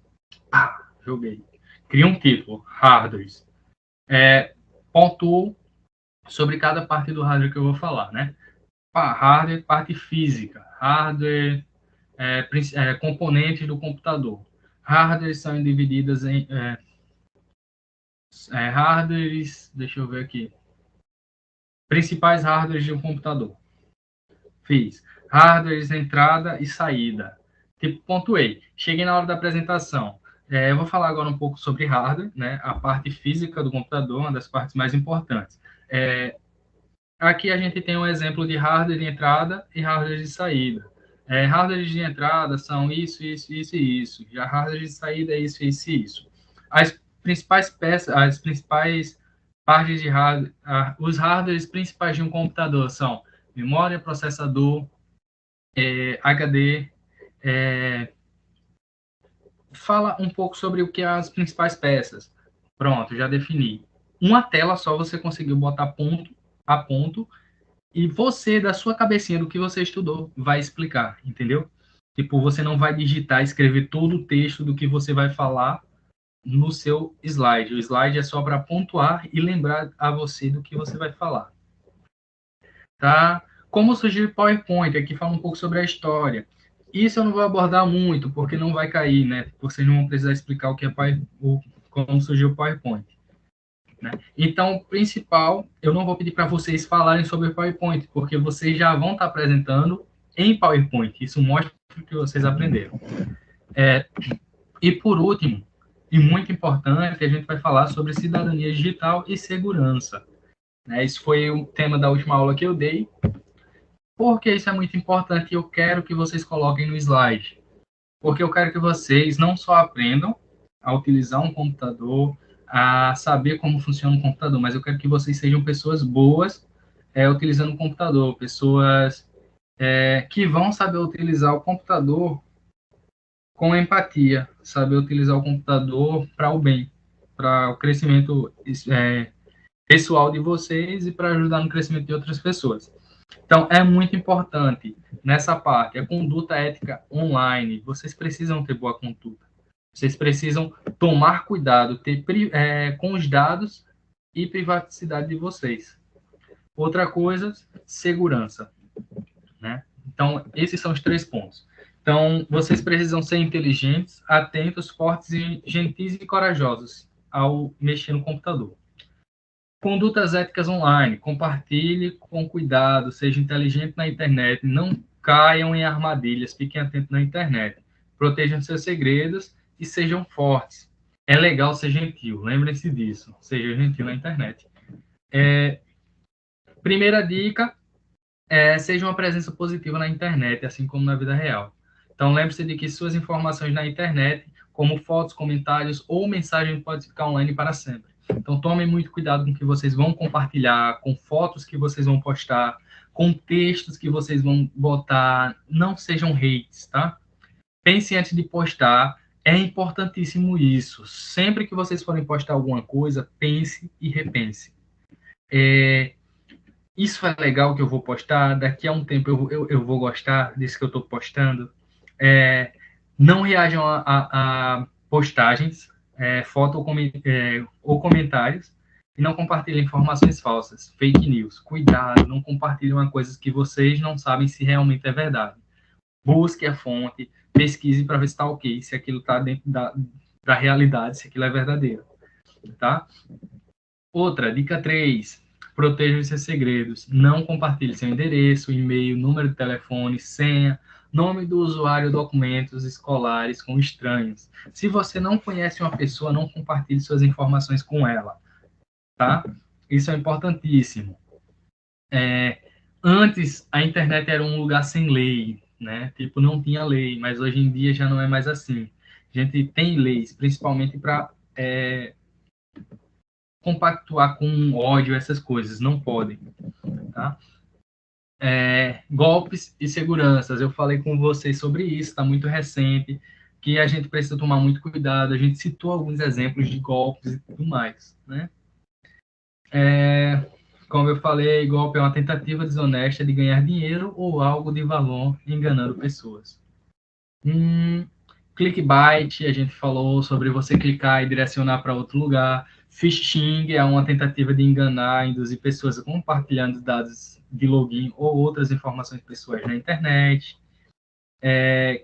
Joguei. Cria um título, hardware. Pontuo sobre cada parte do hardware que eu vou falar, né? Hardware, parte física. Hardware, componentes do computador. Hardwares são divididas em hardwares, deixa eu ver aqui. Principais hardwares de um computador. Fiz. Hardwares, entrada e saída. Tipo, pontuei. Cheguei na hora da apresentação. Eu vou falar agora um pouco sobre hardware, né? A parte física do computador, uma das partes mais importantes. Aqui a gente tem um exemplo de hardware de entrada e hardware de saída. Hardware de entrada são isso, isso, isso e isso. Já hardware de saída é isso, isso e isso. As principais peças, as principais partes de hardware, os hardwares principais de um computador são memória, processador, HD. Fala um pouco sobre o que é as principais peças. Pronto, já defini. Uma tela só você conseguiu botar ponto a ponto e você, da sua cabecinha, do que você estudou, vai explicar, entendeu? Tipo, você não vai digitar, escrever todo o texto do que você vai falar no seu slide. O slide é só para pontuar e lembrar a você do que você vai falar. Tá? Como surgiu o PowerPoint? Aqui fala um pouco sobre a história. Isso eu não vou abordar muito, porque não vai cair, né? Vocês não vão precisar explicar o que é como surgiu o PowerPoint. Né? Então, o principal, eu não vou pedir para vocês falarem sobre o PowerPoint, porque vocês já vão estar apresentando em PowerPoint. Isso mostra o que vocês aprenderam. E por último, e muito importante, a gente vai falar sobre cidadania digital e segurança. Esse foi o tema da última aula que eu dei. Porque isso é muito importante e eu quero que vocês coloquem no slide. Porque eu quero que vocês não só aprendam a utilizar um computador, a saber como funciona um computador, mas eu quero que vocês sejam pessoas boas utilizando o computador, pessoas que vão saber utilizar o computador com empatia, saber utilizar o computador para o bem, para o crescimento pessoal de vocês e para ajudar no crescimento de outras pessoas. Então, é muito importante nessa parte, a conduta ética online. Vocês precisam ter boa conduta. Vocês precisam tomar cuidado com os dados e privacidade de vocês. Outra coisa, segurança. Né? Então, esses são os 3 pontos. Então, vocês precisam ser inteligentes, atentos, fortes, gentis e corajosos. ao mexer no computador. Condutas éticas online. Compartilhe com cuidado, seja inteligente na internet, não caiam em armadilhas, fiquem atentos na internet. Protejam seus segredos e sejam fortes. É legal ser gentil, lembrem-se disso. Seja gentil na internet. Primeira dica seja uma presença positiva na internet, assim como na vida real. Então, lembre-se de que suas informações na internet, como fotos, comentários ou mensagens, podem ficar online para sempre. Então, tomem muito cuidado com o que vocês vão compartilhar, com fotos que vocês vão postar, com textos que vocês vão botar. Não sejam hates, tá? Pense antes de postar. É importantíssimo isso. Sempre que vocês forem postar alguma coisa, pense e repense. Isso é legal que eu vou postar, daqui a um tempo eu vou gostar disso que eu estou postando. Não reajam a postagens, foto ou comentários, e não compartilhem informações falsas, fake news. Cuidado, não compartilhem uma coisa que vocês não sabem se realmente é verdade. Busque a fonte, pesquise para ver se está ok, se aquilo está dentro da realidade, se aquilo é verdadeiro. Tá? Outra, dica 3. Proteja os seus segredos. Não compartilhe seu endereço, e-mail, número de telefone, senha, nome do usuário, documentos escolares com estranhos. Se você não conhece uma pessoa, não compartilhe suas informações com ela, tá? Isso é importantíssimo. Antes, a internet era um lugar sem lei, né? Tipo, não tinha lei, mas hoje em dia já não é mais assim. A gente tem leis, principalmente para compactuar com ódio, essas coisas, não podem, tá? Golpes e seguranças, eu falei com vocês sobre isso, está muito recente, que a gente precisa tomar muito cuidado, a gente citou alguns exemplos de golpes e tudo mais, né? Como eu falei, golpe é uma tentativa desonesta de ganhar dinheiro ou algo de valor enganando pessoas. Clickbait, a gente falou sobre você clicar e direcionar para outro lugar. Phishing é uma tentativa de enganar, induzir pessoas compartilhando dados de login ou outras informações pessoais na internet.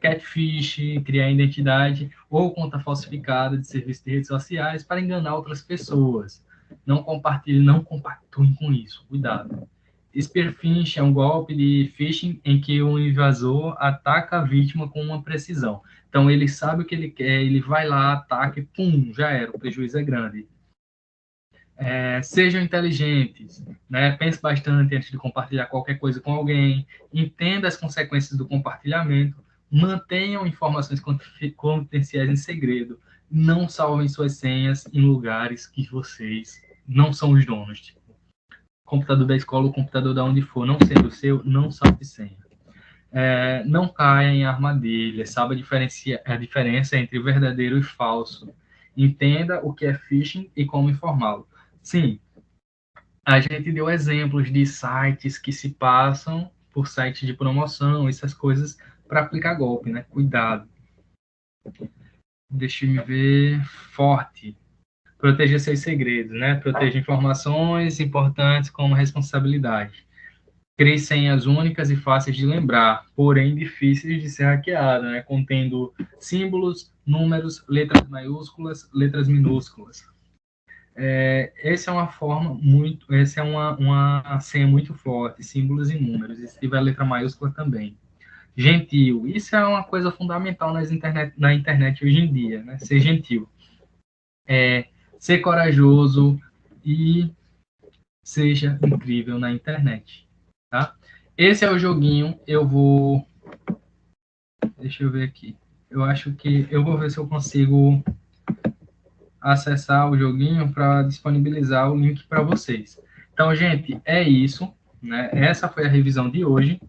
Catfish, criar identidade ou conta falsificada de serviços de redes sociais para enganar outras pessoas. Não compartilhe, não compactuem com isso, cuidado. Spearfish é um golpe de phishing em que o invasor ataca a vítima com uma precisão. Então, ele sabe o que ele quer, ele vai lá, ataca e pum, já era, o prejuízo é grande. Sejam inteligentes, né? Pense bastante antes de compartilhar qualquer coisa com alguém, entenda as consequências do compartilhamento, mantenham informações confidenciais em segredo, não salvem suas senhas em lugares que vocês não são os donos. Tipo, computador da escola, o computador da onde for, não sendo o seu, não salve senha. Não caia em armadilha, saiba a diferença entre verdadeiro e falso. Entenda o que é phishing e como informá-lo. Sim, a gente deu exemplos de sites que se passam por sites de promoção, essas coisas, para aplicar golpe, né? Cuidado. Deixa eu ver. Forte. Proteja seus segredos, né? Proteja informações importantes como responsabilidade. Crie senhas únicas e fáceis de lembrar, porém difíceis de ser hackeada, né? Contendo símbolos, números, letras maiúsculas, letras minúsculas. Essa é uma forma muito, essa é uma senha muito forte, símbolos e números, e se tiver letra maiúscula também. Gentil, isso é uma coisa fundamental na internet hoje em dia, né? Ser gentil. Ser corajoso e seja incrível na internet, tá? Esse é o joguinho, deixa eu ver aqui, eu acho que eu vou ver se eu consigo acessar o joguinho para disponibilizar o link para vocês. Então, gente, é isso, né? Essa foi a revisão de hoje.